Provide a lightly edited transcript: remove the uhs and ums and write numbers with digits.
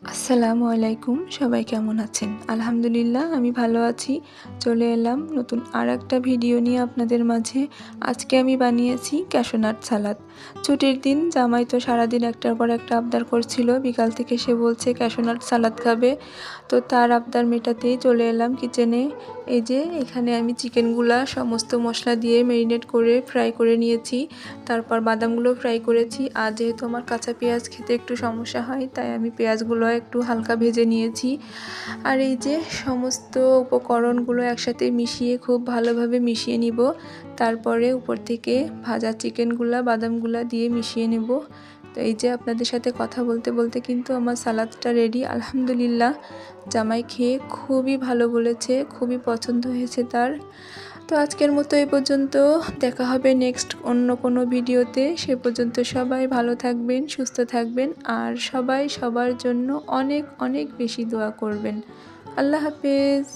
আসসালামু আলাইকুম, সবাই কেমন আছেন? আলহামদুলিল্লাহ আমি ভালো আছি। চলে এলাম নতুন আরেকটা ভিডিও নিয়ে আপনাদের মাঝে। আজকে আমি বানিয়েছি ক্যাশু নাট সালাদ। ছুটির দিন জামাই তো সারাদিন একটার পর একটা আবদার করছিল। বিকাল থেকে সে বলছে ক্যাশু নাট সালাদ খাবে। তো তার আবদার মেটাতেই চলে এলাম কিচেনে। এই যে এখানে আমি চিকেনগুলা সমস্ত মশলা দিয়ে ম্যারিনেট করে ফ্রাই করে নিয়েছি। তারপর বাদামগুলো ফ্রাই করেছি। আর যেহেতু আমার কাঁচা পেঁয়াজ খেতে একটু সমস্যা হয়, তাই আমি পেঁয়াজগুলো একটু হালকা ভেজে নিয়েছি। আর এই যে সমস্ত উপকরণগুলো একসাথে মিশিয়ে খুব ভালোভাবে মিশিয়ে নিব। তারপরে উপর থেকে ভাজা চিকেনগুলা বাদামগুলা দিয়ে মিশিয়ে নেব। তো এই যে আপনাদের সাথে কথা বলতে বলতে কিন্তু আমার সালাদটা রেডি। আলহামদুলিল্লাহ, জামাই খেয়ে খুবই ভালো বলেছে, খুবই পছন্দ হয়েছে তার। তো আজকের মতো এই পর্যন্ত। দেখা হবে নেক্সট অন্য কোনো ভিডিওতে। সে পর্যন্ত সবাই ভালো থাকবেন, সুস্থ থাকবেন, আর সবাই সবার জন্য অনেক অনেক বেশি দোয়া করবেন। আল্লাহ হাফেজ।